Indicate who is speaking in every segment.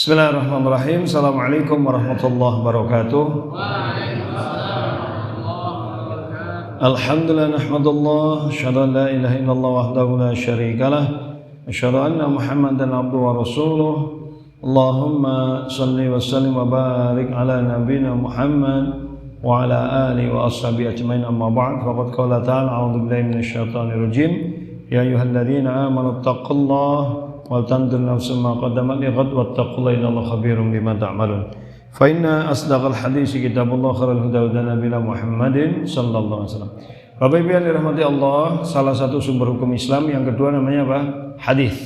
Speaker 1: Bismillahirrahmanirrahim. Assalamualaikum warahmatullahi wabarakatuh. Alhamdulillah nahmadullah, asyhadu an la ilaha illallah wahdahu la syarikalah, asyhadu anna Muhammadan abduhu wa rasuluh. Allahumma shalli wa sallim wa barik ala nabiyyina Muhammad wa ala alihi wa ashabihi ajmain, amma ba'd. Faqad qala ta'ala a'udzu billahi minasyaitonir rajim. Ya ayyuhalladzina amanu taqullaha wal tanzur nafsum ma qaddamat lighad wattaqullaha innallaha khabirum bima ta'malun. Fa inna asdaqal hadits kitabullah khairul huda huda nabiyina Muhammadin sallallahu alaihi wasallam. Bapak Ibu yang dirahmati Allah, salah satu sumber hukum Islam yang kedua namanya apa? Hadis.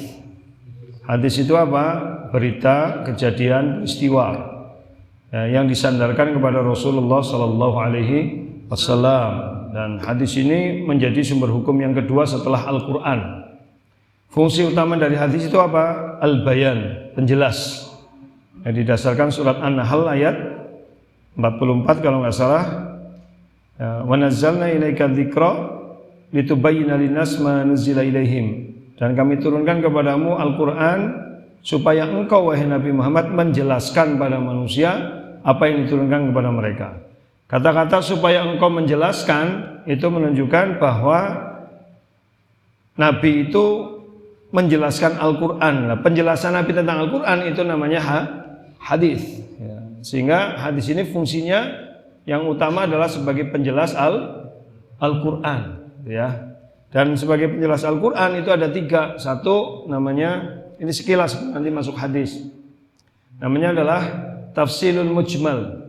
Speaker 1: Hadis itu apa? Berita, kejadian, peristiwa yang disandarkan kepada Rasulullah sallallahu alaihi wasallam. Dan hadis ini menjadi sumber hukum yang kedua setelah Al-Qur'an. Fungsi utama dari hadis itu apa? Al-bayan, penjelas. Yang didasarkan surat An-Nahl ayat 44 kalau nggak salah. Wa nazzalna ilaika dzikra litubayyana linnas ma nuzila ilaihim. Dan kami turunkan kepadamu Al-Qur'an supaya engkau wahai Nabi Muhammad menjelaskan pada manusia apa yang diturunkan kepada mereka. Kata-kata supaya engkau menjelaskan itu menunjukkan bahwa Nabi itu menjelaskan Al-Quran. Nah, penjelasan Nabi tentang Al-Quran itu namanya hadis. Ya. Sehingga hadis ini fungsinya yang utama adalah sebagai penjelas Al-Quran. Ya. Dan sebagai penjelas Al-Quran itu ada tiga. Satu namanya, ini sekilas nanti masuk hadis. Namanya adalah tafsilul mujmal.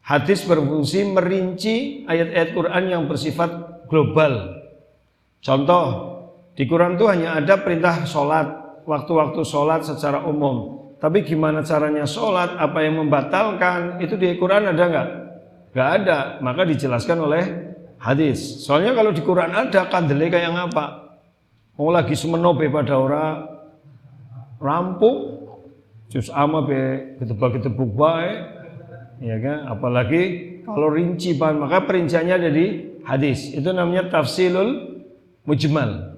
Speaker 1: Hadis berfungsi merinci ayat-ayat Quran yang bersifat global. Contoh, di Quran itu hanya ada perintah sholat, waktu-waktu sholat secara umum. Tapi gimana caranya sholat, apa yang membatalkan, itu di Quran ada nggak? Nggak ada, maka dijelaskan oleh hadis. Soalnya kalau di Quran ada, kandele kayak ngapa? Mau lagi semenobe pada orang rampung, juz amma be ketebak-ketebuk baik. Ya kan? Apalagi kalau rinci bahan, maka perinciannya ada di hadis. Itu namanya tafsilul mujmal.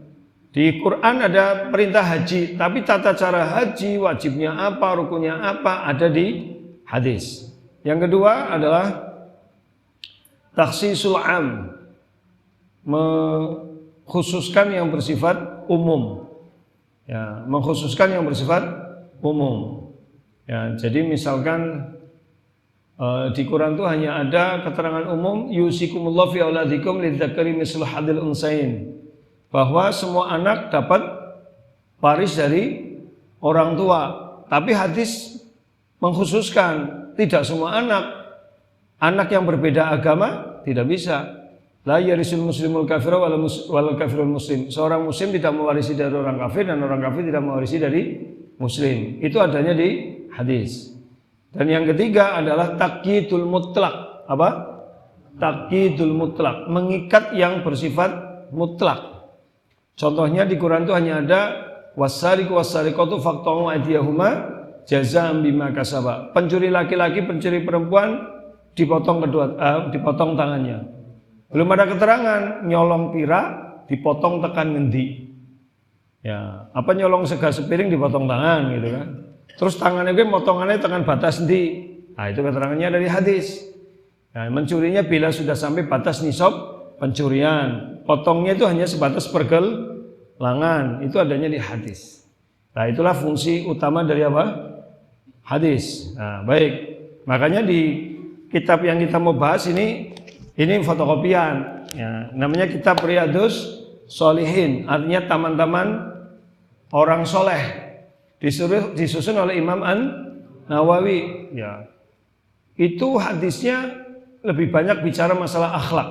Speaker 1: Di Quran ada perintah haji, tapi tata cara haji, wajibnya apa, rukunnya apa, ada di hadis. Yang kedua adalah takhsisul am, mengkhususkan yang bersifat umum. Ya, mengkhususkan yang bersifat umum. Ya, jadi misalkan di Quran itu hanya ada keterangan umum yusikumullahu fi auladikum lidzakari mislu hadil unsain, bahwa semua anak dapat waris dari orang tua. Tapi hadis mengkhususkan tidak semua anak yang berbeda agama tidak bisa. La yarisul muslimul kafir wal kafirul muslim. Seorang muslim tidak mewarisi dari orang kafir dan orang kafir tidak mewarisi dari muslim. Itu adanya di hadis. Dan yang ketiga adalah takyidul mutlak. Apa? Takyidul mutlak, mengikat yang bersifat mutlak. Contohnya di Quran itu hanya ada wasariqu wasariqatu faqta'u aydiyahuma jazaa'an bima kasaba. Pencuri laki-laki, pencuri perempuan dipotong tangannya. Belum ada keterangan nyolong pira dipotong tekan ngendi. Ya, apa nyolong sega sepiring dipotong tangan gitu kan. Terus tangannya gue motongannya tekan batas ndi. Nah, itu keterangannya dari hadis. Nah, mencurinya bila sudah sampai batas nisab pencurian. Potongnya itu hanya sebatas pergelangan. Itu adanya di hadis. Nah, itulah fungsi utama dari apa? Hadis. Nah, baik. Makanya di kitab yang kita mau bahas ini fotokopian. Ya, namanya kitab Riyadhus Shalihin. Artinya taman-taman orang soleh. Disusun oleh Imam An-Nawawi. Ya. Itu hadisnya lebih banyak bicara masalah akhlak.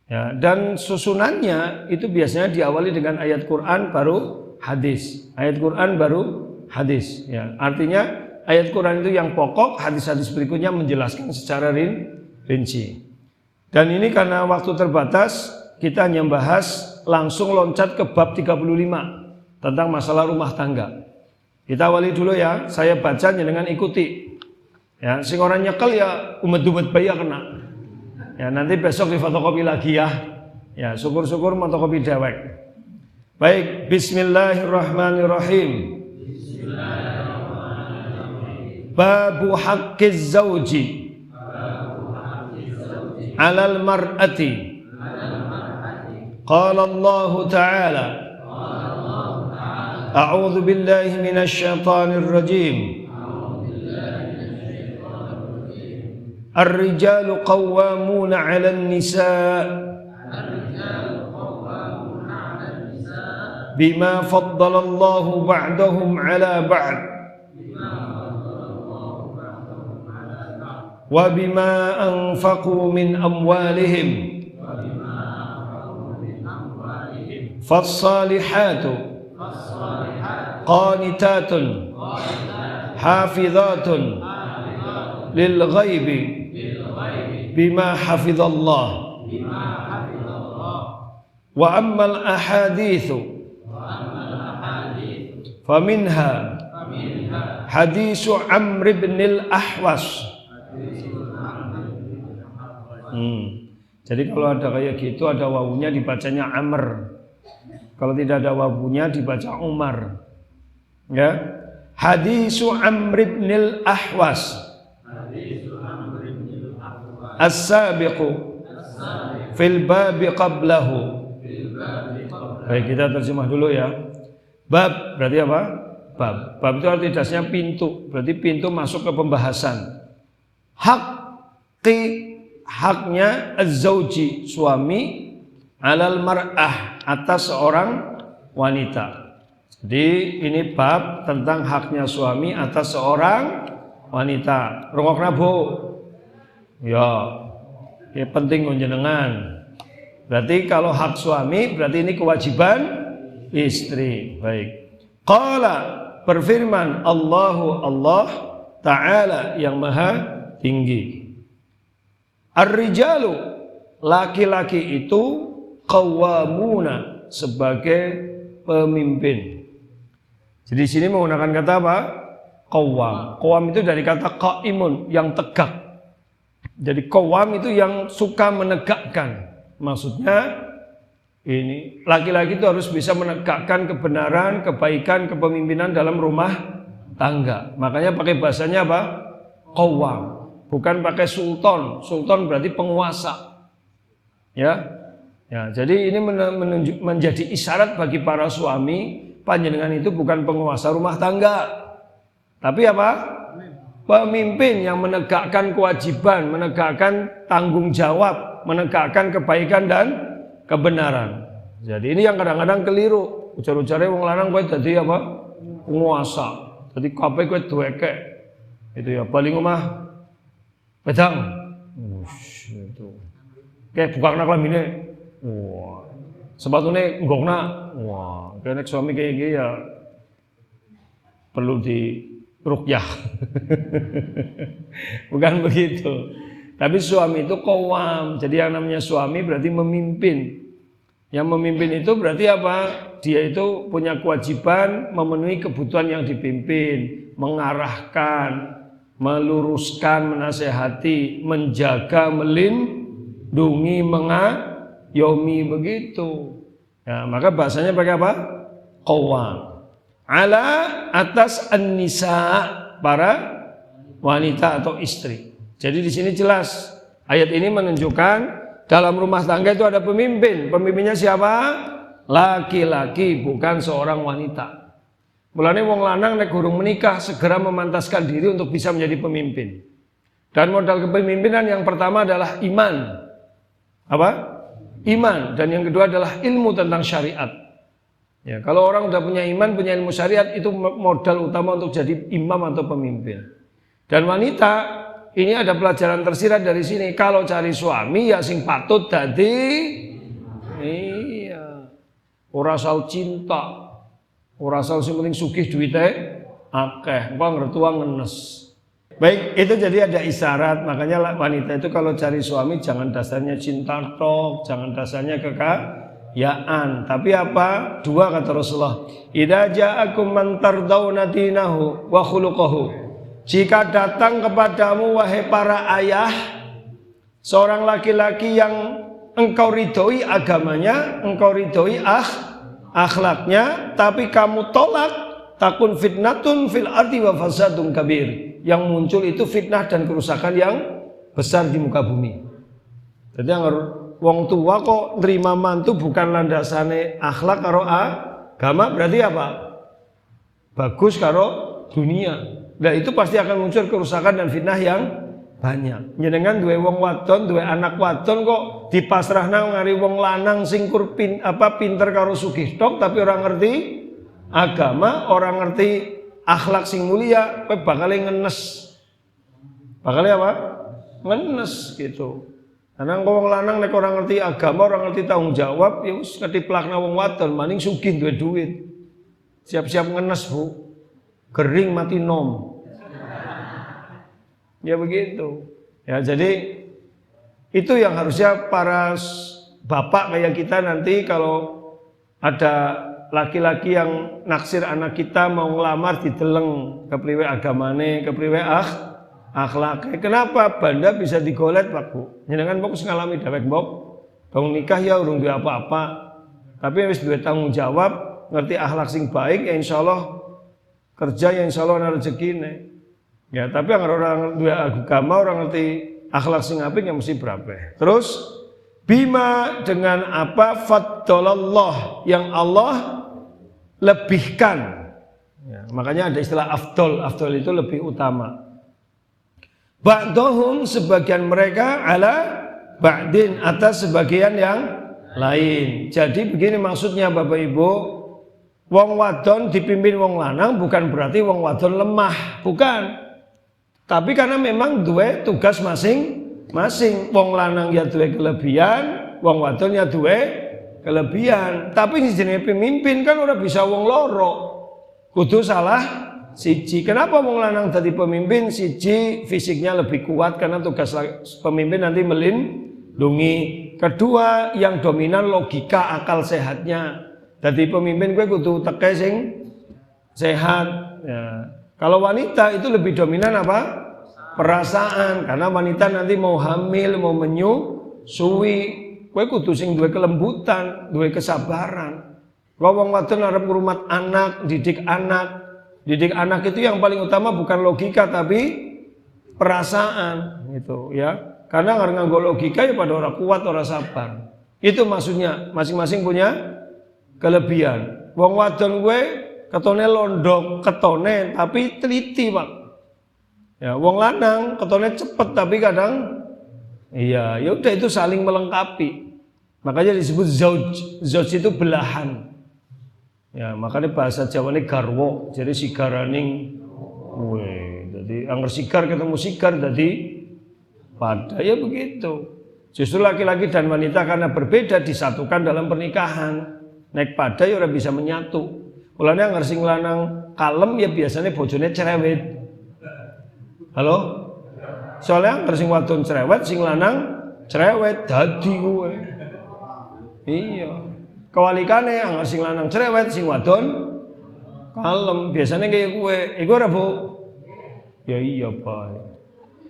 Speaker 1: Ya, dan susunannya itu biasanya diawali dengan ayat Quran baru hadis. Ayat Quran baru hadis. Ya, artinya ayat Quran itu yang pokok, hadis-hadis berikutnya menjelaskan secara rinci. Dan ini karena waktu terbatas, kita hanya bahas langsung loncat ke bab 35 tentang masalah rumah tangga. Kita awali dulu ya, saya bacanya dengan ikuti. Ya, sing orang nyekel ya umet-umet bayi kena. Ya, nanti besok di fotokopi lagi ya. Ya, syukur-syukur fotokopi dewek. Baik, bismillahirrahmanirrahim. Bismillahirrahmanirrahim. Babu haqqiz zawji 'alal mar'ati. Qala Allah Ta'ala A'udzu billahi minasy syaithanir rajim. Ar-rijalu qawwamuna 'alan nisa' bima faddalallahu ba'dahum 'ala ba'd wa bima anfaqu min amwalihim. Fas-salihatu qanitatun hafizatun lil ghaibi bima hafizallah. Wa ammal ahaditsu faminha hadisu Amr ibn al-Ahwas. Jadi kalau ada kayak gitu, ada wawunya dibacanya Amr. Kalau tidak ada wawunya dibaca Umar. Ya. Hadisu Amr ibn al-Ahwas. As-sabiqu fil babi qablahu. Baik, kita terjemah dulu ya. Bab berarti apa? Bab. Bab itu arti dasarnya pintu. Berarti pintu masuk ke pembahasan. Haknya az-zawji, suami, alal mar'ah, atas seorang wanita. Jadi ini bab tentang haknya suami atas seorang wanita. Rungokna Bu. Ya penting njenengan. Berarti kalau hak suami berarti ini kewajiban istri. Baik. Qala, berfirman Allah Ta'ala yang maha tinggi. Ar-rijalu, laki-laki itu qawwamuna, sebagai pemimpin. Jadi sini menggunakan kata apa? Qawwam. Qawwam itu dari kata qaimun, yang tegak. Jadi qawwam itu yang suka menegakkan. Maksudnya ini laki-laki itu harus bisa menegakkan kebenaran, kebaikan, kepemimpinan dalam rumah tangga. Makanya pakai bahasanya apa? Qawwam. Bukan pakai sultan. Sultan berarti penguasa. Ya, jadi ini menjadi isyarat bagi para suami, panjenengan itu bukan penguasa rumah tangga, tapi apa? Pemimpin yang menegakkan kewajiban, menegakkan tanggung jawab, menegakkan kebaikan dan kebenaran. Jadi ini yang kadang-kadang keliru. Ujar-ujarnya wong lanang kowe dadi apa? Penguasa. Jadi kabeh kowe duweke. Itu ya, paling omah pedang. Itu. Kayak buka kena kelamine. Wah. Sepatune nggokna. Wah, kene suami kayak gini ya perlu di ruqyah. Bukan begitu. Tapi suami itu qawwam. Jadi yang namanya suami berarti memimpin. Yang memimpin itu berarti apa? Dia itu punya kewajiban memenuhi kebutuhan yang dipimpin, mengarahkan, meluruskan, menasehati, menjaga, melindungi, mengayomi, begitu. Ya, maka bahasanya pakai apa? Qawwam. Ala, atas an-nisa, para wanita atau istri. Jadi di sini jelas ayat ini menunjukkan dalam rumah tangga itu ada pemimpin. Pemimpinnya siapa? Laki-laki, bukan seorang wanita. Mulane wong lanang nek gurung menikah segera memantaskan diri untuk bisa menjadi pemimpin. Dan modal kepemimpinan yang pertama adalah iman. Apa? Iman. Dan yang kedua adalah ilmu tentang syariat. Ya, kalau orang udah punya iman, punya ilmu syariat, itu modal utama untuk jadi imam atau pemimpin. Dan wanita, ini ada pelajaran tersirat dari sini. Kalau cari suami ya sing patut dadi, iya, ora asal cinta. Ora asal sing penting sugih duwite akeh, engko ngertua ngenes. Baik, itu jadi ada isyarat. Makanya wanita itu kalau cari suami jangan dasarnya cinta tok, jangan dasarnya kekayaan. Tapi apa? Dua kata Rasulullah. Idza ja'akum man tardawna dinahu wa khuluquhu. Jika datang kepadamu wahai para ayah seorang laki-laki yang engkau ridhoi agamanya, engkau ridhoi akhlaknya, tapi kamu tolak, takun fitnatun fil ardi wa fasadun kabir. Yang muncul itu fitnah dan kerusakan yang besar di muka bumi. Jadi yang wong tua kok nerima mantu bukan landasane akhlak karo agama, berarti apa? Bagus karo dunia. Nah itu pasti akan muncul kerusakan dan fitnah yang banyak. Njenengan duwe wong wadon, duwe anak wadon kok dipasrahna ngari wong lanang sing pinter karo sugih tok tapi orang ngerti agama, orang ngerti akhlak sing mulia, kowe bakal ngenes. Bakal apa? Ngenes gitu. Karena wong lanang nek orang ngerti agama, orang ngerti tanggung jawab, ya wis ketiplakna wong wadon maning sugih duwe duit. Siap-siap ngenes, Bu. Kering mati nom. Ya begitu. Ya jadi itu yang harusnya para bapak kayak kita nanti kalau ada laki-laki yang naksir anak kita mau ngelamar dideleng kepriwe agamane, kepriwe akhlaknya. Kenapa banda bisa digolet Pak Bu? Njenengan kok ngalami dewek mbok. Bang nikah ya urung duwe apa-apa. Tapi wis duwe tanggung jawab, ngerti akhlak sing baik ya insyaallah kerja yang insyaallah ana rezekine. Ya, tapi orang duwe agama, orang ngerti akhlak sing apik yang mesti berapa. Terus bima dengan apa faddalallah yang Allah lebihkan. Ya, makanya ada istilah afdol. Afdol itu lebih utama. Ba'dhum sebagian mereka ala ba'din atas sebagian yang lain. Jadi begini maksudnya Bapak Ibu, wong wadon dipimpin wong lanang bukan berarti wong wadon lemah, bukan. Tapi karena memang duwe tugas masing-masing. Wong lanang ya duwe kelebihan, wong wadon ya duwe kelebihan. Tapi jenenge pemimpin kan ora bisa wong loro. Kudu salah siji. Kenapa wong lanang dadi pemimpin? Siji fisiknya lebih kuat karena tugas pemimpin nanti melindungi. Kedua yang dominan logika akal sehatnya. Dadi pemimpin gue kudu teke sing sehat. Ya. Kalau wanita itu lebih dominan apa? Perasaan. Karena wanita nanti mau hamil, mau menyusui. Kowe kudu sing duwe kelembutan, duwe kesabaran. Kalau wong wadon arep ngrumat anak, didik anak. Didik anak itu yang paling utama bukan logika tapi perasaan gitu ya. Karena nganggo logika ya pada orang kuat, orang sabar. Itu maksudnya, masing-masing punya kelebihan. Wong wadon gue ketone londok, ketone tapi teliti Pak. Ya, wong lanang ketone cepet tapi kadang iya, ya udah itu saling melengkapi. Makanya disebut zauj. Zauj itu belahan. Ya, makanya bahasa Jawane garwo. Jadi sigaraning jadi angger sigar ketemu sigar jadi pada ya begitu. Justru laki-laki dan wanita karena berbeda disatukan dalam pernikahan. Nek pada ya ora bisa menyatu. Mulane anggar sing lanang kalem ya biasanya bojone cerewet. Halo? Soalnya anggar sing wadon cerewet, sing lanang cerewet dadi kowe. Iya. Kewalikane anggar sing lanang cerewet, sing wadon kalem. Biasanya kayak kowe. Iku ora, Bu? Ya iya, Pak.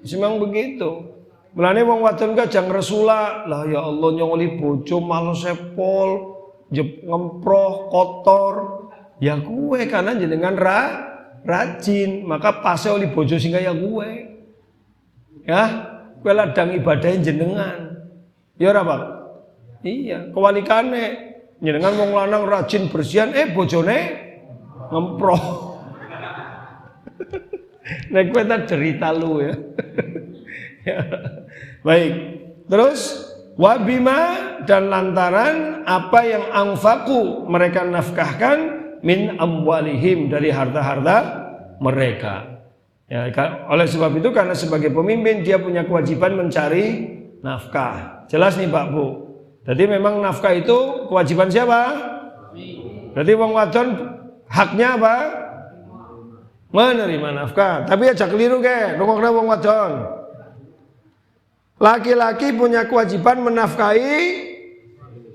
Speaker 1: Memang begitu. Mulane wong wadon kajang resula. Lah ya Allah nyongoli bojo malah sepol, ngemproh, kotor. Ya kue karena jenengan rajin, maka pase oli bojo sing kaya kue. Ya, kue ladang ibadahin jenengan. Ya ora, Pak? Iya, kewalikane jenengan wong lanang rajin bersihan, bojone ngemproh. Nek kue tak cerita lu ya. Ya. Baik. Terus wabima dan lantaran apa yang anfaku mereka nafkahkan min amwalihim dari harta-harta mereka. Ya, oleh sebab itu karena sebagai pemimpin dia punya kewajiban mencari nafkah. Jelas nih Pak Bu. Jadi memang nafkah itu kewajiban siapa? Berarti wong wadon haknya apa? Menerima nafkah. Tapi aja keliru ke, rungokna wong wadon. Laki-laki punya kewajiban menafkahi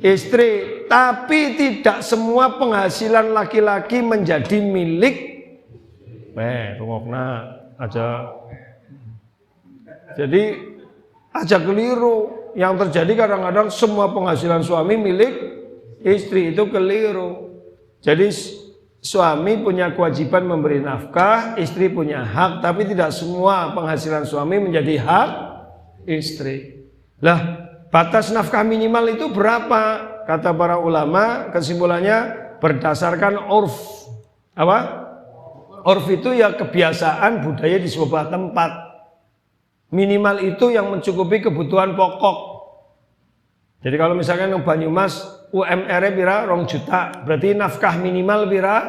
Speaker 1: istri, tapi tidak semua penghasilan laki-laki menjadi milik. Rungokna aja. Jadi aja keliru. Yang terjadi kadang-kadang semua penghasilan suami milik istri, itu keliru. Jadi suami punya kewajiban memberi nafkah, istri punya hak, tapi tidak semua penghasilan suami menjadi hak istri. Lah, batas nafkah minimal itu berapa? Kata para ulama, kesimpulannya berdasarkan urf. Apa? Urf itu ya kebiasaan budaya di sebuah tempat. Minimal itu yang mencukupi kebutuhan pokok. Jadi kalau misalkan yang Banyumas UMR-nya pira 2 juta, berarti nafkah minimal pira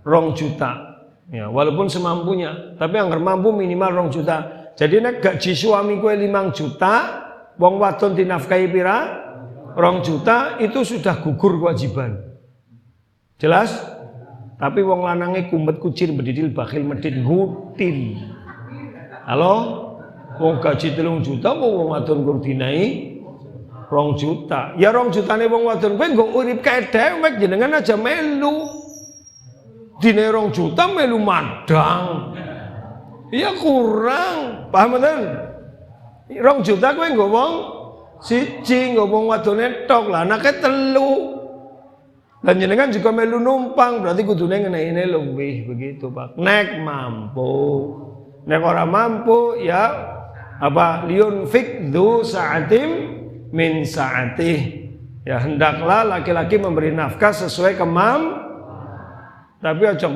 Speaker 1: 2 juta. Ya, walaupun semampunya, tapi yang mampu minimal 2 juta. Jadi nek gaji suami kowe 5 juta, wong wadon dinafkahi pira 2 juta, itu sudah gugur kewajiban. Jelas? Tapi wong lanange kumbet kucir bedidil bakhil medit ngutil. Halo? Wong gaji 3 juta kok wong wadon kur dinai 2 juta. Ya 2 jutane wong wadon kowe nggo urip kae dhewek jenengan aja melu. Dine 2 juta melu madang. Iya kurang. Paham mboten? 2 juta kowe nggo wong siji, nggo wong wadone tok. Lah anake 3. Dan jenengan juga melu numpang, berarti kudune ngene luwih begitu, Pak. Nek mampu. Nek ora mampu ya apa liyunfik dzu sa'atim min sa'atih. Ya hendaklah laki-laki memberi nafkah sesuai tapi aja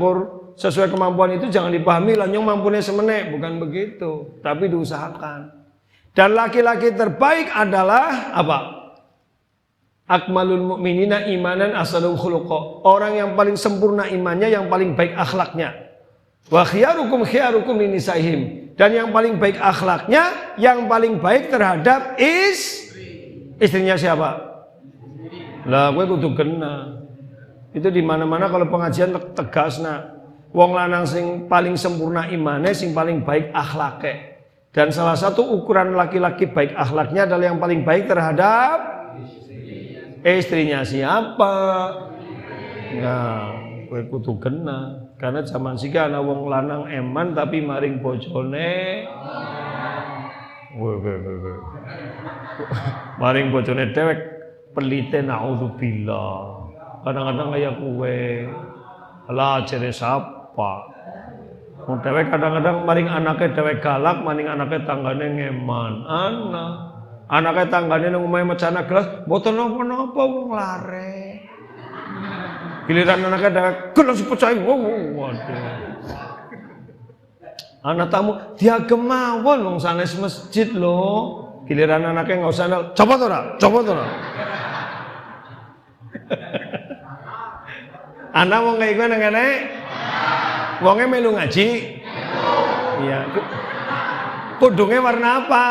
Speaker 1: sesuai kemampuan itu jangan dipahami lanyong mampunya semenek, bukan begitu, tapi diusahakan. Dan laki-laki terbaik adalah apa? Akmalul mu'minina imanan asalul khuluqa. Orang yang paling sempurna imannya, yang paling baik akhlaknya. Wa khiyarukum linisaihim. Dan yang paling baik akhlaknya, yang paling baik terhadap istrinya siapa? Lah gue kudu kena. Itu di mana-mana kalau pengajian tegas nak. Wong lanang sing paling sempurna imane, sing paling baik akhlake. Dan salah satu ukuran laki-laki baik akhlaknya adalah yang paling baik terhadap istrinya siapa? Nah, gue kudu kena. Karena zaman sika ana wong lanang eman tapi maring bojone. Maring bojone dewek pelite naudzubillah. Kadang-kadang kayak kue lah jere sapa. Wong dewek kadang-kadang maring anake dewek galak, maring anake tanggane ngeman. Anake tanggane nang omahe mecana gelas, mboten napa-napa wong lare. Giliran anake dewek gelas pecah. Waduh. Anak tamu dia gemawon wong sanes masjid lho. Giliran anake enggak usah copot ora? Anak wong kayak gue ngene, wongnya melu ngaji, iya. Kudungnya warna apa?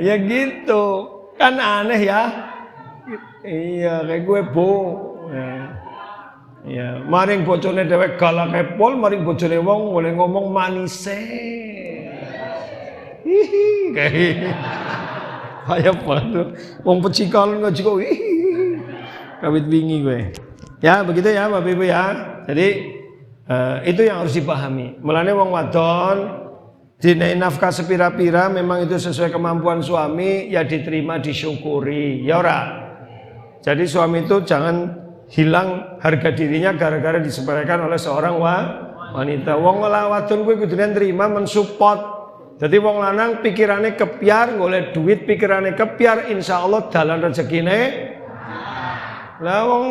Speaker 1: Ya gitu, kan aneh ya. Iya, kayak gue ya, maring bojone dhewek galak pol, maring bojone wong boleh ngomong manise. Hihi, kayak apa tuh? Wong pecikalon ngaji kok kawit wingi gue. Ya, begitu ya Bapak Ibu ya. Jadi itu yang harus dipahami. Mulane wong wadon dinai nafkah sepira-pira memang itu sesuai kemampuan suami, ya diterima, disyukuri. Ya ora. Jadi suami itu jangan hilang harga dirinya gara-gara disepelekan oleh seorang wanita. Wong wadon kuwi kudune nrima mensupport. Jadi wong lanang pikirannya kepiar, golek duit pikirannya kepiar, insya Allah dalan rezekine. Lah wong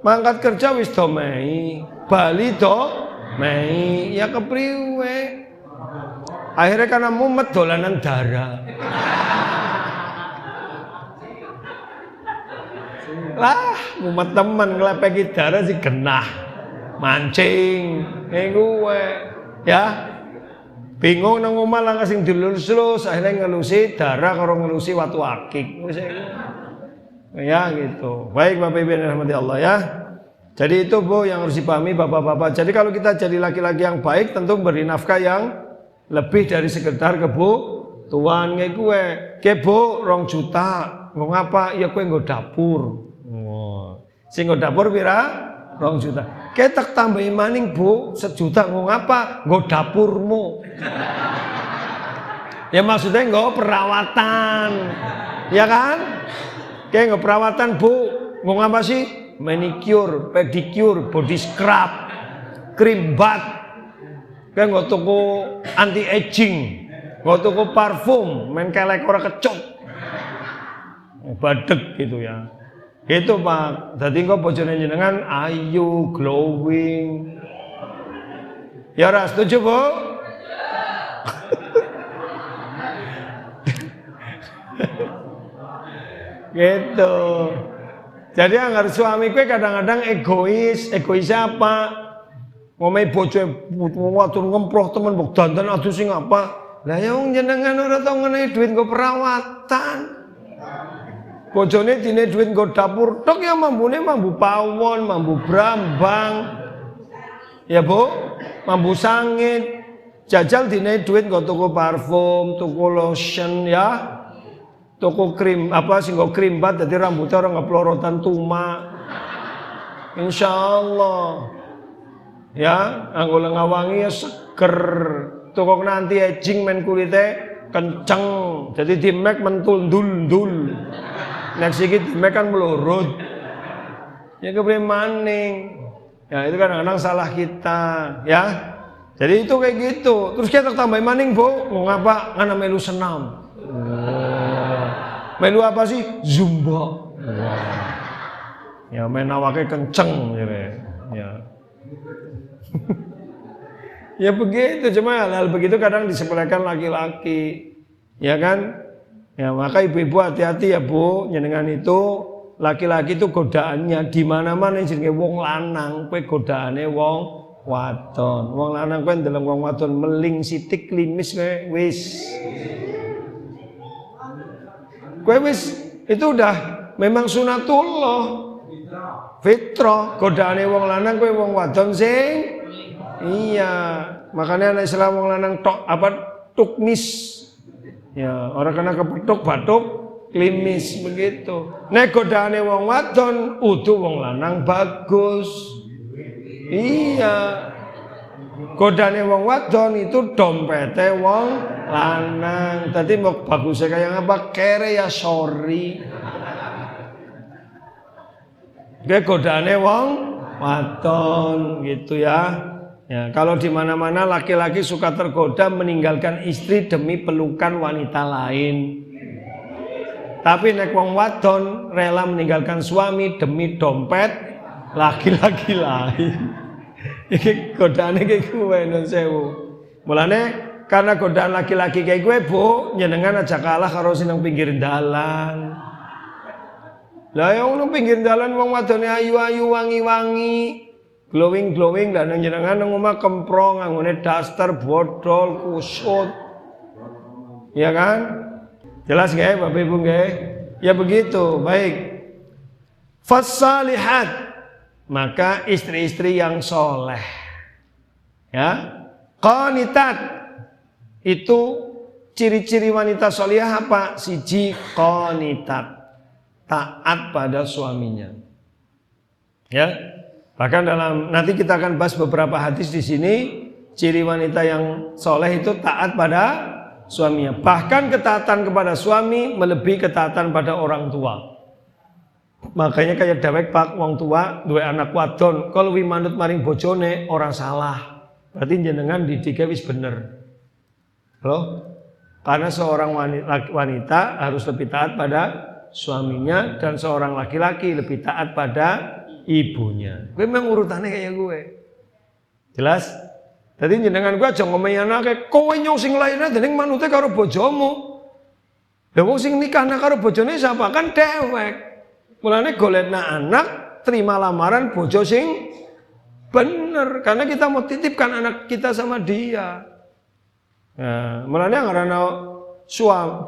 Speaker 1: mangkat kerja wis do mei, bali do mei, ya kepriwe. Akhirnya karena mumet dolanan darah. Lah mumet temen nglepeki darah sih genah. Mancing, gue ya. Bingung nang omah lah sing dilulus-lulus akhirnya ngelusi darah karo ngelusi watu akik. Ya gitu. Baik Bapak Ibu yang dirahmati Allah ya. Jadi itu Bu yang harus dipahami Bapak-bapak. Jadi kalau kita jadi laki-laki yang baik tentu beri nafkah yang lebih dari sekedar kebutuhan kayak gue. Ke Bu 2 juta. Nggo ngapa? Ya kowe nggo dapur. Sing nggo dapur pira? 2 juta. Ketek tambahi maning Bu 1 juta nggo ngapa? Nggo dapurmu. Ya maksudnya nggak perawatan. Ya kan? Kayak nggak perawatan, Bu. Mau ngapa sih? Manicure, pedicure, body scrub, krim bath. Kayak nggak toko anti aging, nggak toko parfum, main kelek ora kecok. Badek gitu ya. Itu Pak. Dadi engko bojone jenengan ayu, glowing. Ya ora setuju, Bu? Gitu. Jadi anggar suami kue kadang-kadang egois apa? Ngomai bojo watur ngemproh temen mbok dandan aduh sing apa? Lah ya wong jenengan ora tau ngenehi duit nggo perawatan. Bojone dine duit nggo dapur tok ya mambune mambu pawon, mambu brambang. Ya Bu, mambu sangit. Jajal dine duit nggo tuku parfum, tuku lotion ya. Toko krim apa sih kok krim bat jadi rambutnya orang ngeplorotan tuma. Insyaallah ya anggol ngawangi ya seger. Toko nanti aging men kulitnya kenceng jadi di make mentul dul. Next sikit di make kan melurut. Ya kepriye maning. Ya itu kadang-kadang salah kita ya. Jadi itu kayak gitu. Terus kita tambah maning Bu, mau ngapa? Ngana melu senam. Melu apa sih? Zumba. Ya main awake kenceng ya. Ya begitu, cuma hal-hal begitu kadang disepelekan laki-laki. Ya kan? Ya maka ibu-ibu hati-hati ya Bu, jenengan itu laki-laki itu godaannya di mana-mana jenenge wong lanang, kowe godaane wong wadon. Wong lanang kowe ndeleng wong wadon meling sithik klimis kowe wis. Kowe wis itu udah memang sunatullah. Fitrah, godaane wong lanang kowe wong wadon sing iya. Makanya anak Islam wong lanang tok apa tukmis. Ya, orang kena kepetuk batuk klimis begitu. Nek godaane wong wadon utuh wong lanang bagus. Iya. Godane wong wadon itu dompete wong lanang. Tadi mau bagusnya kayak apa? Kere ya sorry. Kayak godane wong wadon gitu ya. Ya, kalau di mana-mana laki-laki suka tergoda meninggalkan istri demi pelukan wanita lain. Tapi nek wong wadon rela meninggalkan suami demi dompet laki-laki lain. Iki godane kayak gue non sewu. Mulane karena godaan laki-laki kayak gue Bu, nyenengan aja kalah karo sing nang pinggir dalan. Lah yang nang pinggir dalan wong wadone ayu-ayu wangi-wangi, glowing dan njenengan nang omah kemprong nganggone daster bodol kusut. Ya kan? Jelas nggih Bapak Ibu nggih? Ya begitu, baik. Fasalihat, maka istri-istri yang soleh, ya, qanitat itu ciri-ciri wanita solihah apa? Siji qanitat, taat pada suaminya, ya. Bahkan dalam nanti kita akan bahas beberapa hadis di sini, ciri wanita yang soleh itu taat pada suaminya. Bahkan ketaatan kepada suami melebihi ketaatan pada orang tua. Makanya kayak dewek Pak wong tua duwe anak wadon kalau wi manut maring bojone orang salah. Berarti jenengan didike wis bener. Loh? Karena seorang wanita harus lebih taat pada suaminya dan seorang laki-laki lebih taat pada ibunya. Gue memang urutannya kayak gue. Jelas? Jadi jenengan gue aja ngomongin anake kowe nyong sing lainnya dening manute karo bojomu. Lah wong sing nikah karo bojone siapa? Kan dewek. Mulane golekna anak, terima lamaran bojo sing bener karena kita mau titipkan anak kita sama dia. Nah, mulane ngarana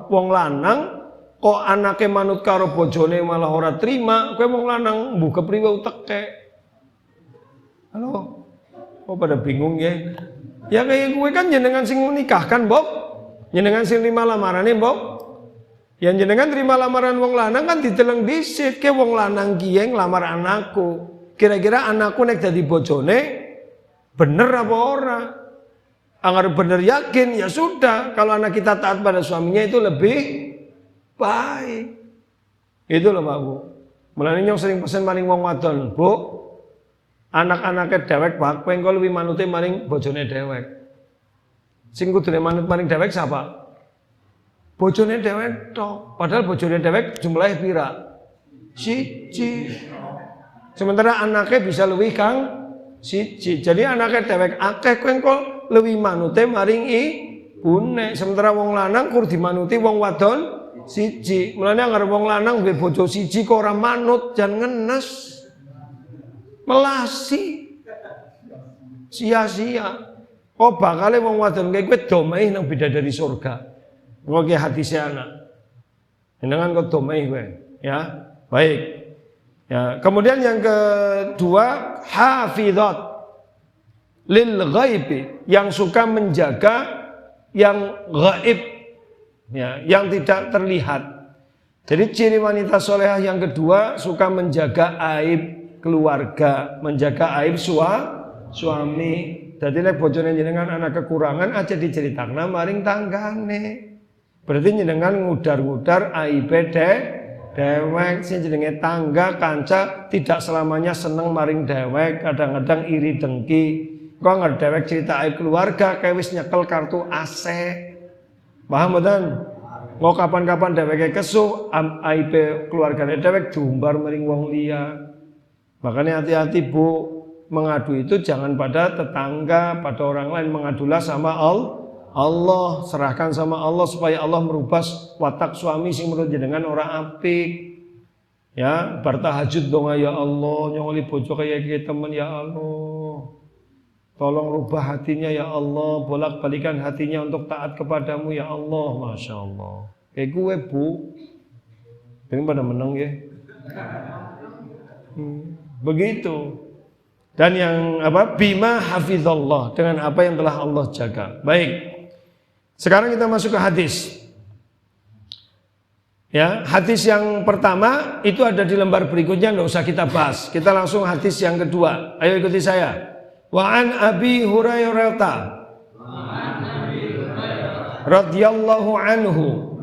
Speaker 1: wong lanang kok anake manut karo bojone malah ora terima, kowe wong lanang mbuh kepriwe uteke. Halo. Oh pada bingung ya. Ya kayak gue kan jenengan sing menikahkan, Bob. Jenengan sing terima lamarane, Bob. Yang jenengan terima lamaran wong lanang kan diteleng dhisik ke wong lanang kiye nglamar anakku. Kira-kira anakku nek dadi bojone bener apa ora? Agar benar yakin, ya sudah. Kalau anak kita taat pada suaminya itu lebih baik. Itu loh Pak Bu. Mulane nyong sering pesen maring wong wadon, Bu. Anak-anake dewek Pak, kowe engko luwih manute maring bojone dewek. Sing kudune manut maring dewek siapa? Bojone dewek tok. Padahal bojone dewek jumlahnya pira? Siji. Sementara anaknya bisa luwih kang siji. Jadi anaknya dewek akeh kowe engko luwih manute maring ibune. Sementara wong lanang kur dimanuti wong wadon siji. Mulane anggere wong lanang duwe bojo siji kok ora manut jan ngenes. Melasi. Sia-sia. Kok bakale wong wadon kaya kowe domeh nang bidadari surga. Engko ki hadise anak. Jenengan kok domeh kowe, ya. Baik. Ya, kemudian yang kedua, hafizat lil ghaibi, yang suka menjaga yang gaib, ya, yang tidak terlihat. Jadi ciri wanita solehah yang kedua suka menjaga aib keluarga, menjaga aib suami. Jadi lek bojone jenengan anak kekurangan aja diceritakan maring tanggane. Berarti jenengan ngudar-ngudar aib dewek, sing jenenge tangga kanca tidak selamanya seneng maring dewek, kadang-kadang iri dengki. Kok nggak dewek cerita aib keluarga kayak wis nyekel kartu AC. Paham mboten? Mau kapan-kapan deweke kesuh aib keluargane dewek diumbar maring wong liya. Makanya hati-hati Bu, mengadu itu jangan pada tetangga, pada orang lain, mengadulah sama Allah, serahkan sama Allah supaya Allah merubah watak suami sing menurut jenengan orang apik. Ya, bertahajud dong ya Allah, nyongoli bojo kayak gitu temen ya Allah. Tolong rubah hatinya ya Allah, bolak-balikan hatinya untuk taat kepadamu ya Allah. Masya Allah. Kayak gue Bu, ini pada menang ya. Begitu. Dan yang apa? Bima hafizallah, dengan apa yang telah Allah jaga. Baik. Sekarang kita masuk ke hadis. Ya, hadis yang pertama itu ada di lembar berikutnya, enggak usah kita bahas. Kita langsung hadis yang kedua. Ayo ikuti saya. Wa an Abi Hurairah radhiyallahu anhu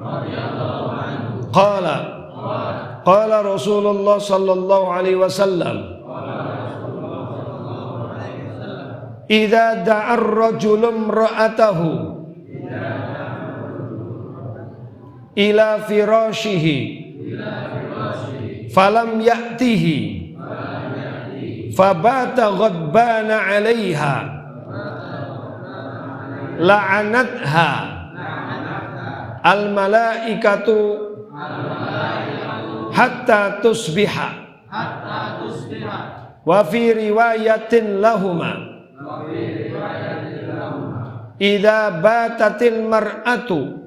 Speaker 1: qala qala Rasulullah sallallahu alaihi wasallam idza da'a ar-rajulu imra'atahu ila firashihi falam ya'tihi fabata ghadbana 'alaiha la'anatha al-malaikatu hatta tusbiha wa fi riwayatin lahuma idza batatil mar'atu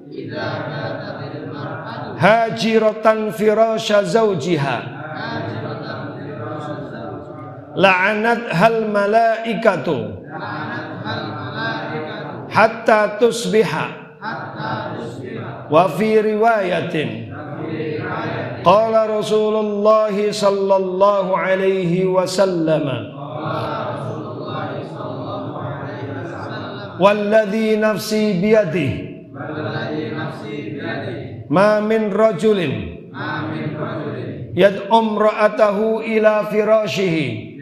Speaker 1: hajiratan firasha zawjiha la'anat hal malaikatu hatta tusbiha wa fi riwayatin qala Rasulullah sallallahu alaihi wasallam walladzi nafsi biyadihi ma min rajulin yad'um ra'atahu ila firashihi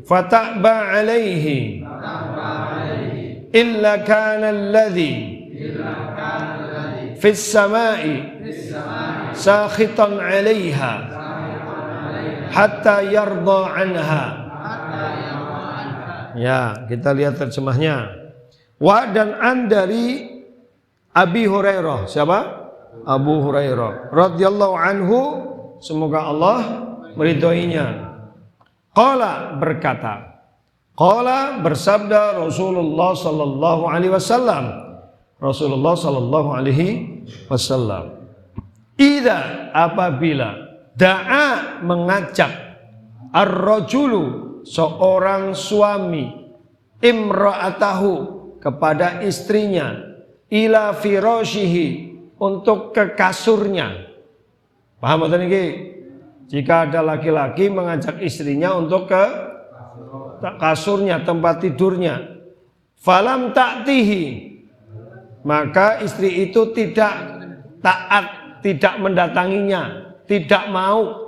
Speaker 1: fata'ba alaihi illa kana alladhi fis samai sakhitan 'alaiha hatta yarda anha. Ya, kita lihat terjemahnya. Wa dan an dari Abi Hurairah. Siapa? Abu Hurairah radhiyallahu anhu, semoga Allah meridhoinya. Qala berkata, qala bersabda Rasulullah sallallahu alaihi wasallam. Rasulullah sallallahu alaihi wasallam. Idza apabila da'a mengajak ar-rajulu seorang suami imra'atahu kepada istrinya ila firashihi untuk ke kasurnya. Paham betul ini? Jika ada laki-laki mengajak istrinya untuk ke kasurnya, tempat tidurnya. Falam ta'tihi, maka istri itu tidak taat, tidak mendatanginya, tidak mau.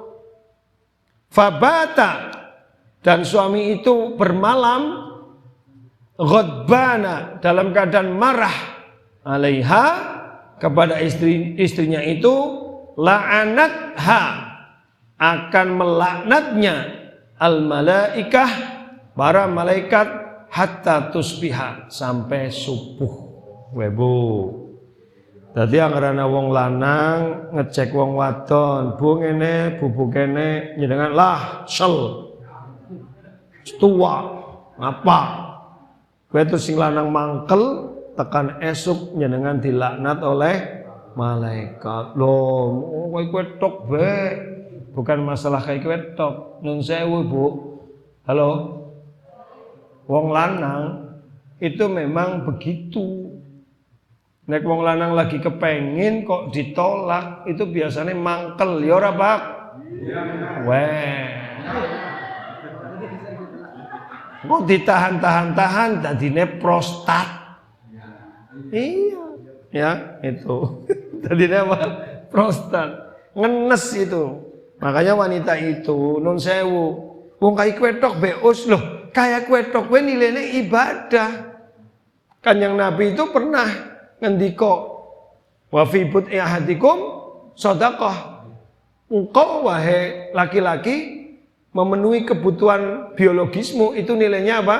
Speaker 1: Fabata, dan suami itu bermalam ghadbana, dalam keadaan marah, alaiha, kepada istrinya itu, la'anatha, akan melaknatnya al malaikah, para malaikat, hatta tusbiha, sampai subuh. Webu. Dadi anggere wong lanang ngecek wong wadon, bu ngene, bubu kene, njenengan lah sel. Tua apa? Kowe terus sing lanang mangkel tekan esuk njenengan dilaknat oleh malaikat. Loh, kowe tok be. Bukan masalah kowe tok. Nun sewu, Bu. Halo. Wong lanang itu memang begitu. Nek wong lanang lagi kepengin kok ditolak, itu biasanya mangkel, ya ora, Pak? Iya. Weh. Kok ditahan-tahan dadine prostat. Iya, ya itu. Dadine apa? Prostat. Ngenes itu. Makanya wanita itu nun sewu, wong kaya kowe tok beus loh, kaya kowe tok kowe nilainya ibadah. Kanjeng Nabi itu pernah ngendika wa fi bud'i ahadikum shadaqah. Engkau wahai laki-laki memenuhi kebutuhan biologismu itu nilainya apa?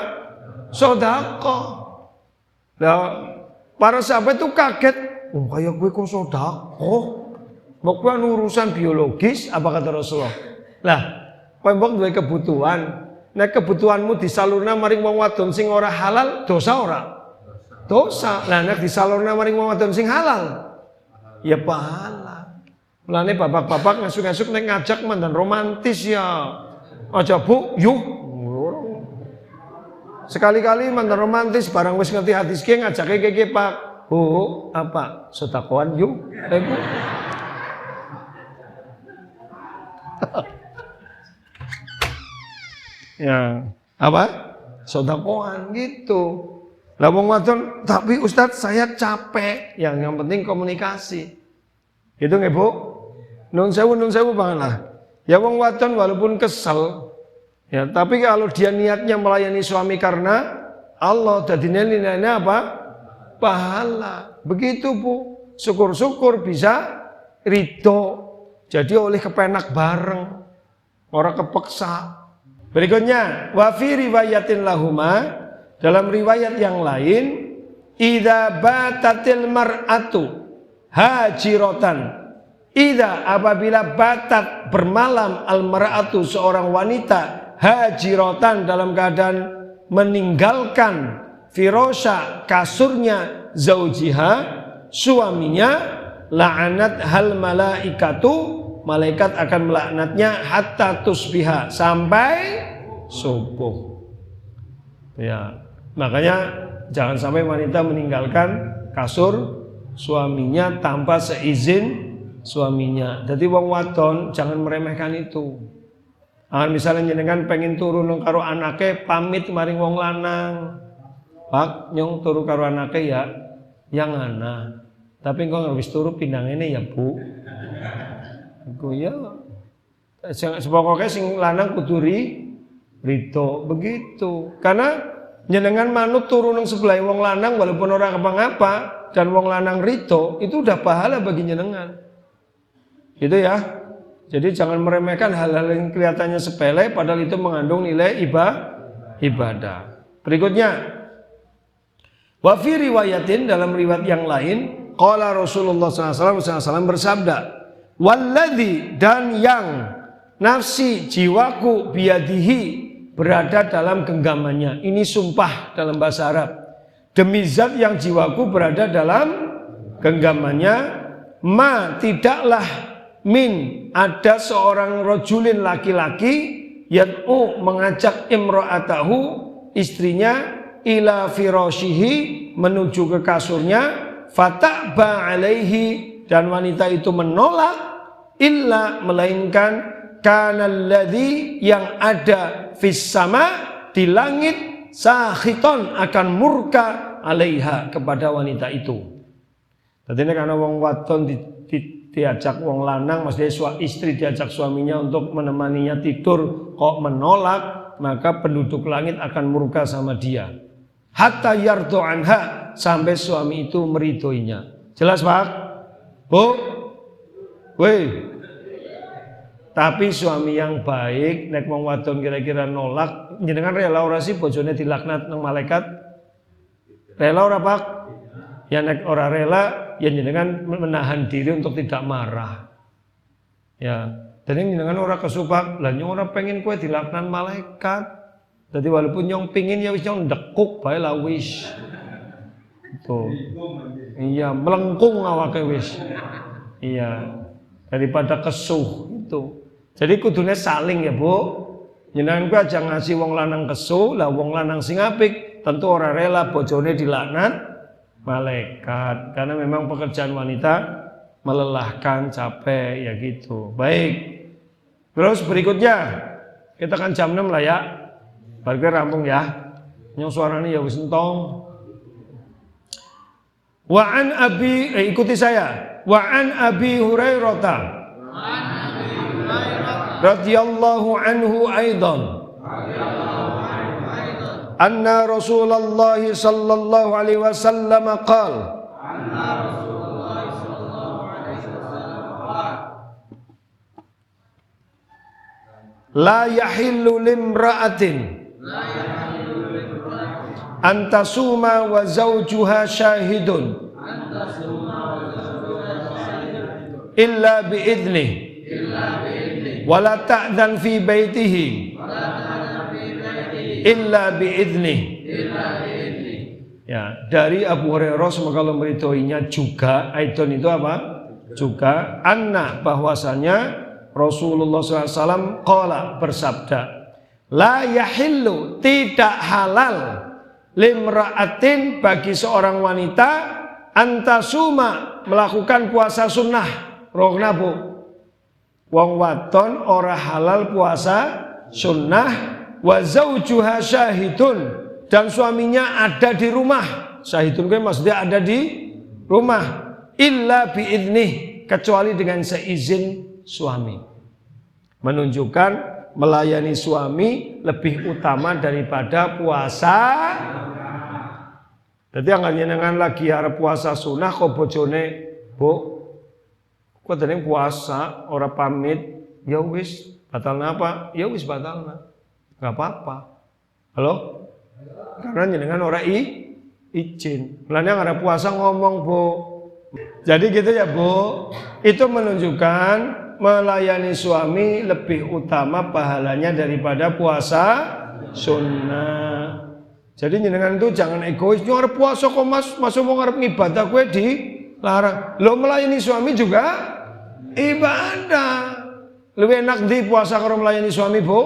Speaker 1: Shadaqah. Nah, para sahabat itu kaget, oh kayak gue kok shadaqah? Mau kuwi urusan biologis apa kata Rasulullah? Lah, kowe mbok duwe kebutuhan, nek kebutuhanmu disalurna maring wong wadon sing ora halal, dosa ora? Dosa. Lah nek disalurna maring wong wadon sing halal, ya pahala. Mulane bapak-bapak ngasuk-ngasuk nek ngajak mandan romantis ya. Aja Bu, yuk. Sekali-kali mandan romantis barang wis ngerti hadis ki ngajake keke Pak. Bu, apa? Sedekahan yuk. Bu. Ya, apa? Sedekahan gitu. Lah wong wadon, tapi Ustadz saya capek. Yang penting komunikasi. Gitu nggih, Bu? Nun sewu banget lah. Ya wong wadon walaupun kesel, ya tapi kalau dia niatnya melayani suami karena Allah, dadine nilainya apa? Pahala. Begitu, Bu. Syukur-syukur bisa ridho. Jadi oleh kepenak bareng, orang kepeksa. Berikutnya, wa fi riwayatin lahuma, dalam riwayat yang lain, idza batatil mar'atu hajiratan, idza apabila batat bermalam al mar'atu seorang wanita hajiratan dalam keadaan meninggalkan firasha kasurnya zaujiha suaminya, la'anat hal malaikatu, malaikat akan melaknatnya hatta tusbiha, sampai subuh. Ya, makanya jangan sampai wanita meninggalkan kasur suaminya tanpa seizin suaminya. Jadi wong wadon jangan meremehkan itu. Misalnya jenengan pengen turun karo anake pamit maring wong lanang. Pak, nyong turu karo anake ya, yang ana. Tapi engkau nggak bisa turu pindang ini ya Bu. Aku ya. Sepokoknya sing lanang kuduri rito begitu. Karena jenengan manut turu nang sebelah wong lanang walaupun orang apa-apa dan wong lanang rito itu udah pahala bagi jenengan. Gitu ya. Jadi jangan meremehkan hal-hal yang kelihatannya sepele padahal itu mengandung nilai ibadah. Berikutnya, wa fi riwayatin, dalam riwayat yang lain, qala Rasulullah SAW bersabda, walladzi, dan yang nafsi jiwaku biadihi, berada dalam genggamannya. Ini sumpah dalam bahasa Arab. Demi zat yang jiwaku berada dalam genggamannya, ma, tidaklah min, ada seorang rajulin laki-laki, yad'u, mengajak imra'atahu, istrinya, ila firashihi, menuju ke kasurnya, fata'ba alaihi, dan wanita itu menolak, illa, melainkan kanalladzi, yang ada fis sama, di langit sakhiton akan murka alaiha kepada wanita itu. Jadi karena wong wadon diajak wong lanang, maksudnya istri diajak suaminya untuk menemaninya tidur kok menolak, maka penduduk langit akan murka sama dia. Hatta yardu anha, sampai suami itu meridoinya. Jelas Pak? Bu? Woi. Tapi suami yang baik nek wong wadon kira-kira nolak, jenengan rela ora sih bojone dilaknat nang malaikat? Rela ora Pak? Ya nek ora rela, ya jenengan menahan diri untuk tidak marah. Ya, jadi jenengan ora kesupak, lah nyong ora pengen kowe dilaknat malaikat. Jadi walaupun nyong pengin ya wis nyong dekuk bae lah wis. Tuh. Iya, melengkung awake wis. Iya. Daripada kesuh itu. Jadi kudune saling ya, Bu. Jenengan kuwi aja ngasih wong lanang kesuh, lah wong lanang sing apik tentu ora rela bojone dilaknat malaikat. Karena memang pekerjaan wanita melelahkan, capek ya gitu. Baik. Terus berikutnya kita kan jam 6 lah ya. Baru rampung ya. Yang suaranya ya wis entong. Wa an abi ikuti saya. Wa an Abi Hurairah radhiyallahu anhu aidan anna Rasulullah sallallahu alaihi wasallam qala la yahillu limra'atin antasuma wa zawjuha syahidun illa bi'idnih wala ta'dan fi baitihi illa bi'idnih. Ya, dari Abu Hurairah semoga Allah meridhoinya juga, aidon itu apa? Juga anna bahwasanya Rasulullah SAW qala bersabda, la yahillu tidak halal limra'atin bagi seorang wanita antasuma melakukan puasa sunnah. Roh nabu wong wadon ora halal puasa sunnah wa zaujuha syahidun dan suaminya ada di rumah. Syahidun kan maksudnya ada di rumah illa biidnih kecuali dengan seizin suami. Menunjukkan melayani suami lebih utama daripada puasa. Jadi angan-angan lagi harap puasa sunnah kok bojone, Bu, kok tadi puasa ora pamit, ya wis batal napa? Ya wis batal na, nggak apa-apa. Halo? Karena jenengan ora izin. Mulanya nggak ada puasa ngomong Bu. Jadi gitu ya Bu. Itu menunjukkan melayani suami lebih utama pahalanya daripada puasa sunnah. Jadi jenengan itu jangan egois. Nyuar puasa kok masuk mau ngarep ngibadah gue dilarang. Lo melayani suami juga ibadah. Lebih enak di puasa kalau melayani suami Bu?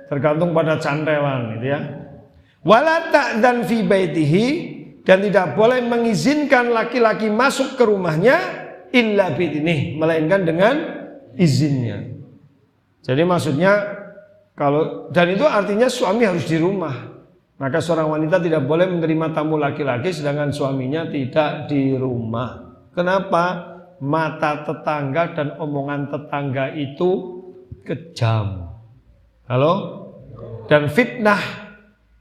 Speaker 1: Tergantung pada cantelan gitu ya. Wala ta'dan fi baitihi dan tidak boleh mengizinkan laki-laki masuk ke rumahnya illa bi'idnih melainkan dengan izinnya. Jadi maksudnya kalau dan itu artinya suami harus di rumah. Maka seorang wanita tidak boleh menerima tamu laki-laki sedangkan suaminya tidak di rumah. Kenapa? Mata tetangga dan omongan tetangga itu kejam. Halo? Dan fitnah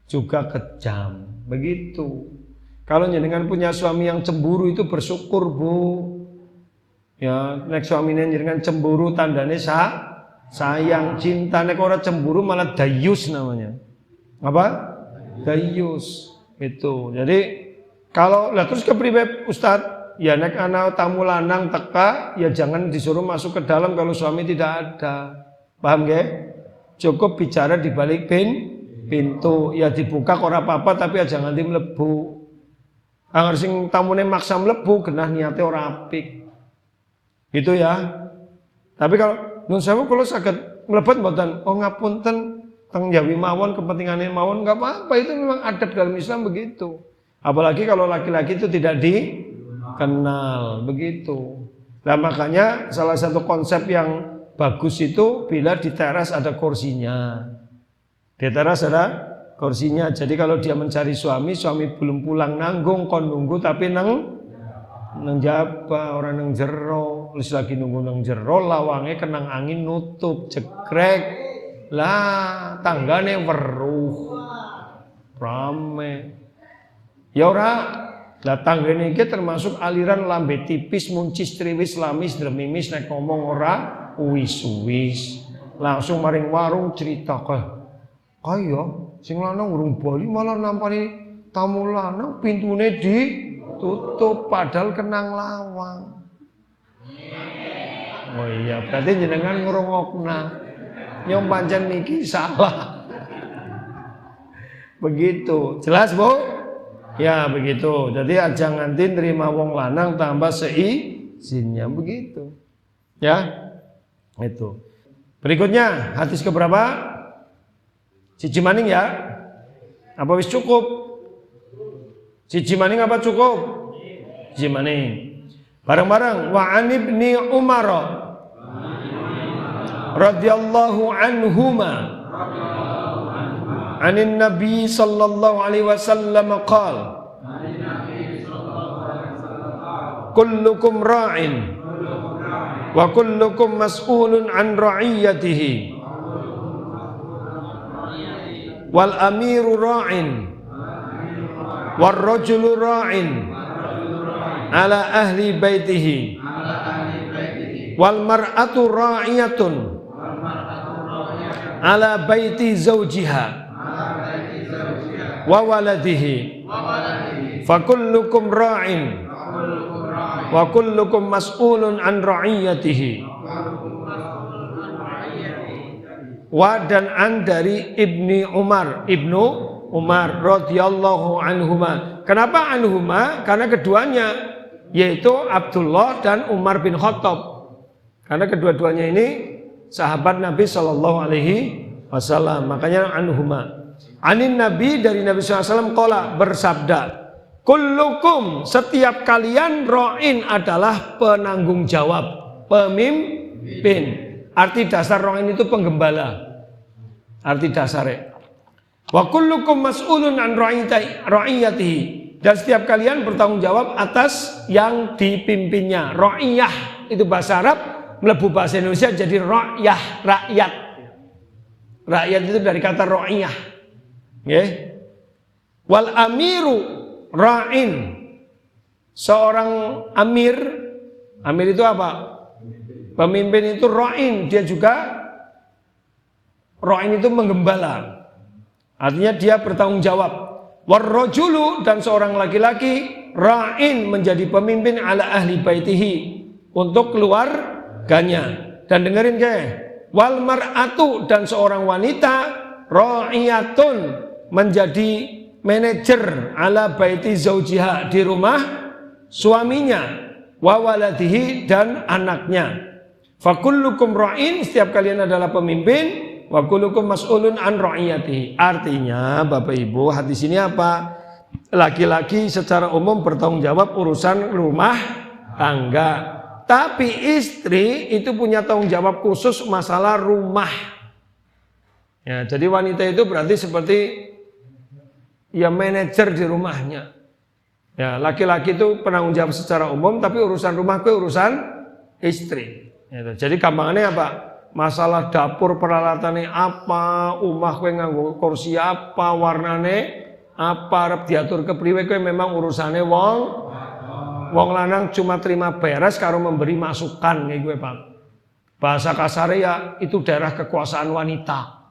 Speaker 1: juga kejam. Begitu. Kalau jenengan punya suami yang cemburu itu bersyukur Bu. Ya, nek suaminya jenengan cemburu tandane sayang, cinta. Nek ora cemburu malah dayus namanya. Apa? Dayus itu. Jadi kalau lah terus kepriwe Ustadz, ya nek ana tamu lanang teka, ya jangan disuruh masuk ke dalam kalau suami tidak ada. Paham nggih? Cukup bicara di balik pintu, ya dibuka kok ora apa-apa tapi aja nganti mlebu. Angger sing tamune maksa mlebu genah niate ora apik. Gitu ya. Tapi kalau nun sewu kula saged mlebet mboten, oh ngapunten teng jawi mawon kepentingannya mawon enggak apa-apa, itu memang adab dalam Islam begitu. Apalagi kalau laki-laki itu tidak dikenal begitu. Nah makanya salah satu konsep yang bagus itu bila di teras ada kursinya. Di teras ada kursinya. Jadi kalau dia mencari suami belum pulang nanggung kon nunggu tapi nang jaba orang nang jero, wis lagi nunggu nang jero lawange kenang angin nutup jegrek. Lah tanggane weruh. Rame. Ya ora, lah tanggane iki termasuk aliran lambe tipis muncis triwis lamis dremimis nek ngomong ora uwis-uwis. Langsung maring warung cerita kaya sing lanang urung bali malah nampani tamu lanang pintune ditutup padahal kenang lawang. Oh iya, berarti jenengan ngrungokna. Nyong pancen niki salah. Begitu. Jelas, Bu? Ya, begitu. Jadi aja nganti nerima wong lanang tambah seizinnya begitu. Ya. Itu. Berikutnya, hadis keberapa? Siji maning ya? Apa wis cukup? Siji maning apa cukup? Siji maning. Bareng-bareng wa an ibni Umar radhiyallahu anhuma anin nabi sallallahu alaihi wasallam qala kullukum ra'in wa kullukum mas'ulun an ra'iyatihi wal amiru ra'in war rajulu ra'in ala ahli baitihi wal mar'atu ra'iyatun ala baiti zawjiha wa waladihi fa kullukum ra'in wa kullukum mas'ulun an ra'iyatihi. Wa dan an dari Ibnu Umar radhiyallahu anhuma. Kenapa anhuma? Karena keduanya yaitu Abdullah dan Umar bin Khattab. Karena kedua-duanya ini sahabat Nabi sallallahu alaihi wasallam. Makanya anhuma. Anin Nabi dari Nabi sallallahu alaihi wasallam qala bersabda, kullukum setiap kalian ra'in adalah penanggung jawab, pemimpin. Arti dasar ra'in itu penggembala. Arti dasarnya. Wa kullukum mas'ulun an ra'iyatihi. Dan setiap kalian bertanggung jawab atas yang dipimpinnya. Ra'iyah itu bahasa Arab, melebu bahasa Indonesia jadi ra'yah, rakyat. Rakyat itu dari kata ra'iyah. Nggih. Wal amiru ra'in. Seorang amir itu apa? Pemimpin itu ra'in, dia juga ra'in itu menggembala. Artinya dia bertanggung jawab. Warrajulu dan seorang laki-laki ra'in menjadi pemimpin ala ahli baitihi untuk keluarganya. Dan dengerin ke, wal mar'atu dan seorang wanita ra'iyatun menjadi manajer ala baiti zaujiha di rumah suaminya wa waladihi dan anaknya. Fakullukum ra'in, setiap kalian adalah pemimpin, wa kullukum mas'ulun an ra'iyatihi. Artinya Bapak Ibu, hadis ini apa? Laki-laki secara umum bertanggung jawab urusan rumah tangga. Tapi istri itu punya tanggung jawab khusus masalah rumah. Ya, jadi wanita itu berarti seperti ya manajer di rumahnya. Ya, laki-laki itu penanggung jawab secara umum, tapi urusan rumah itu urusan istri. Jadi gampangannya apa? Masalah dapur peralatannya apa, omah kowe nganggo kursi apa, warnane apa, arep diatur kepriwe kowe memang urusane wong lanang cuma terima beres karo memberi masukan kayak gue Pak. Bahasa kasarnya ya itu daerah kekuasaan wanita.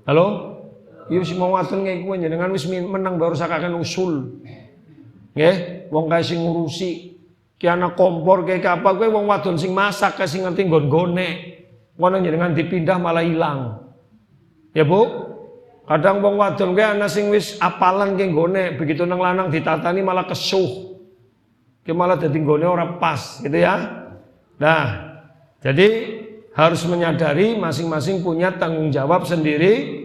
Speaker 1: Halo? Iya sih mau ngaten kayak gue jenengan wis menang baru sakaken usul. Nggih, wong kae sing ngurusi ki ana kompor kayak apa kowe wong wadon sing masak kae sing ngerti nggon-nggone. Ngono jenengan dipindah malah ilang. Ya Bu? Kadang wong wadon kae ana sing wis apalan ki nggone, begitu nang lanang ditatani malah kesuh. Ki malah dadi nggone ora pas gitu ya. Nah, jadi harus menyadari masing-masing punya tanggung jawab sendiri.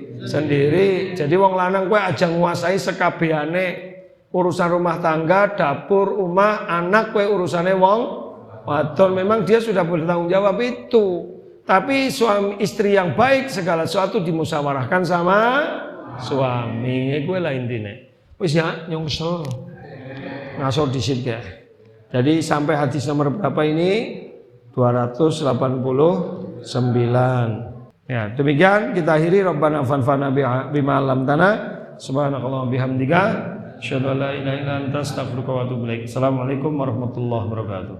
Speaker 1: Jadi wong lanang kowe aja nguasai sekabehane urusan rumah tangga, dapur, omah, anak kowe urusane wong wadon memang dia sudah bertanggung jawab itu. Tapi suami istri yang baik segala sesuatu dimusyawarahkan sama suami. Gue lah intinya. Wis ya nyongsel. Ngasor disit ya. Jadi sampai hadis nomor berapa ini? 289. Ya, demikian kita akhiri. Rabbana fanfa'na bima 'allamtana. Subhanakallahumma bihamdika asyhadu an la ilaha illa anta astaghfiruka wa atubu ilaik. Assalamualaikum warahmatullahi wabarakatuh.